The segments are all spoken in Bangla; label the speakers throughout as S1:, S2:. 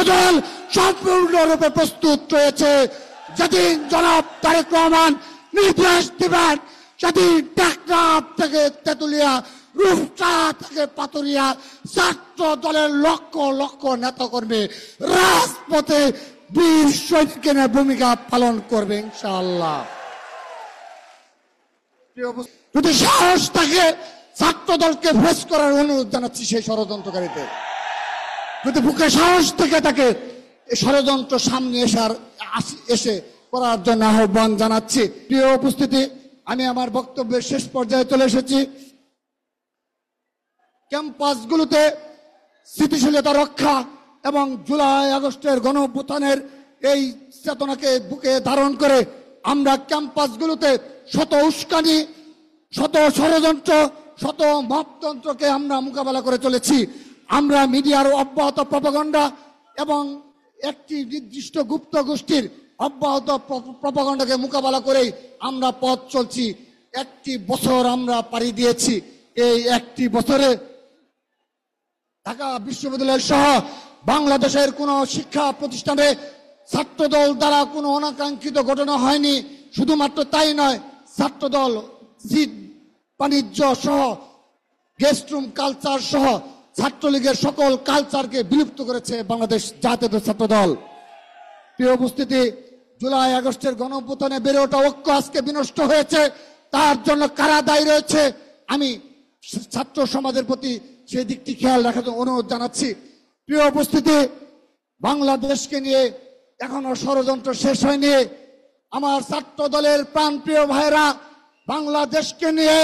S1: দল সম্পূর্ণরূপে প্রস্তুত রয়েছে। যেদিন জনাব তারেক রহমান নির্দেশ দিবেন, সেদিন টেকনাফ থেকে তেতুলিয়া, রূপসা থেকে পাতুরিয়া ছাত্র দলের লক্ষ লক্ষ নেতাকর্মী রাজপথে বীর শহীদের ভূমিকা পালন করবে ইনশাআল্লাহ। যদি সাহস থাকে ছাত্র দলকে ফেস করার অনুরোধ জানাচ্ছি সেই ষড়যন্ত্রকারীদের। যদি বুকে সাহস থেকে তাকে ষড়যন্ত্র সামনে এসে করার জন্য আহ্বান জানাচ্ছি। প্রিয় উপস্থিতি, আমি আমার বক্তব্যের শেষ পর্যায়ে চলে এসেছি। ক্যাম্পাসগুলোতে স্থিতিশীলতা রক্ষা এবং জুলাই আগস্টের গণঅভ্যুত্থানের এই চেতনাকে বুকে ধারণ করে আমরা ক্যাম্পাসগুলোতে শত উস্কানি, শত ষড়যন্ত্র, শত মপতন্ত্রকে আমরা মোকাবেলা করে চলেছি। আমরা মিডিয়ার অব্যাহত প্রপাগান্ডা এবং একটি নির্দিষ্ট গুপ্ত গোষ্ঠীর অব্যাহত প্রপাগান্ডাকে মোকাবেলা করেই আমরা পথ চলছি। একটি বছর আমরা পাড়ি দিয়েছি। এই একটি বছরে ঢাকা বিশ্ববিদ্যালয় সহ বাংলাদেশের কোন শিক্ষা প্রতিষ্ঠানে ছাত্রদল দ্বারা কোনো অনাকাঙ্ক্ষিত ঘটনা হয়নি। শুধুমাত্র তাই নয়, ছাত্রদল সিট বাণিজ্য সহ গেস্ট রুম কালচার সহ ছাত্রলীগের সকল কালচারকে বিলুপ্ত করেছে বাংলাদেশ জাতীয় ছাত্রদল। প্রিয় উপস্থিতি, জুলাই আগস্টের গণঅভ্যুত্থানে বেড়ে ওঠা ঐক্য আজকে বিনষ্ট হয়েছে। তার জন্য কারা দায়ী রয়েছে, আমি ছাত্র সমাজের প্রতি সেই দিকটি খেয়াল রাখার অনুরোধ জানাচ্ছি। প্রিয় উপস্থিতি, বাংলাদেশকে নিয়ে এখনো ষড়যন্ত্র শেষ হয়নি। আমার ছাত্র দলের প্রাণপ্রিয় ভাইরা, বাংলাদেশকে নিয়ে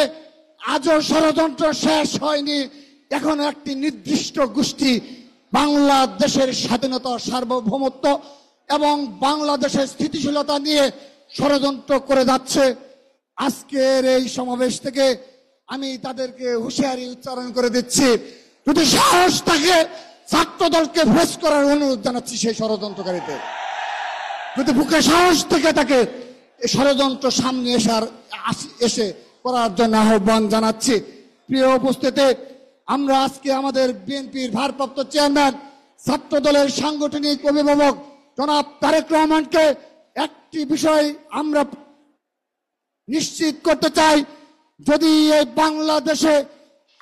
S1: আজও ষড়যন্ত্র শেষ হয়নি। এখনো একটি নির্দিষ্ট গোষ্ঠী বাংলাদেশের স্বাধীনতা, সার্বভৌমত্ব এবং বাংলাদেশের স্থিতিশীলতা নিয়ে ষড়যন্ত্র করে যাচ্ছে। আজকের এই সমাবেশ থেকে আমি তাদেরকে হুঁশিয়ারি উচ্চারণ করে দিচ্ছি, যদি সাহস থাকে ছাত্র দলকে ফেস করার অনুরোধ জানাচ্ছি সেই ষড়যন্ত্রকারীদের। যদি বুকে সাহস থেকে তাকে ষড়যন্ত্র সামনে এসে করার জন্য আহ্বান জানাচ্ছি। প্রিয় উপস্থিতি, আমরা আজকে আমাদের বিএনপির ভারপ্রাপ্ত চেয়ারম্যান, ছাত্র দলের সাংগঠনিক অভিভাবক জনাব তারেক রহমানকে একটি বিষয় আমরা নিশ্চিত করতে চাই, যদি এই বাংলাদেশে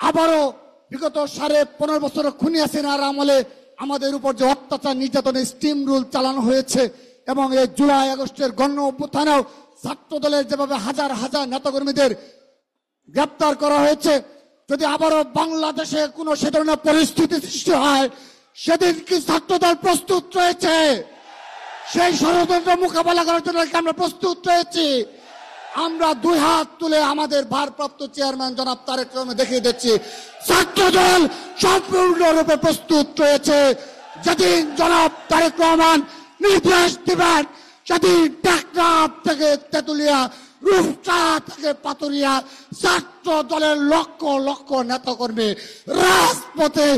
S1: আবারও বিগত 15.5 বছর খুনি হাসিনার আমলে আমাদের উপর যে অত্যাচার, নির্যাতনের স্টিম রুল চালানো হয়েছে এবং এই জুলাই আগস্টের গণ অভ্যুত্থানেও ছাত্র দলের যেভাবে হাজার হাজার নেতাকর্মীদের গ্রেপ্তার করা হয়েছে, যদি আবারও বাংলাদেশে কোনো সে ধরনের পরিস্থিতি সৃষ্টি হয়, সেদিন কি ছাত্রদল প্রস্তুত রয়েছে? সেই ষড়যন্ত্র মোকাবেলা করার জন্য আমরা প্রস্তুত রয়েছি। আমরা দুই হাত তুলে আমাদের ভারপ্রাপ্ত চেয়ারম্যান জনাব তারেক রহমান দেখিয়ে দিচ্ছি, ছাত্রদল সম্পূর্ণরূপে প্রস্তুত রয়েছে। যেদিন জনাব তারেক রহমান নির্দেশ দিবেন, সেদিন টেকনাফ থেকে তেতুলিয়া, রূপসা থেকে পাতুরিয়া ছাত্র দলের লক্ষ লক্ষ নেতাকর্মী রাজপথে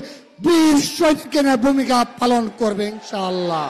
S1: বীর শহীদের ভূমিকা পালন করবে ইনশাআল্লাহ।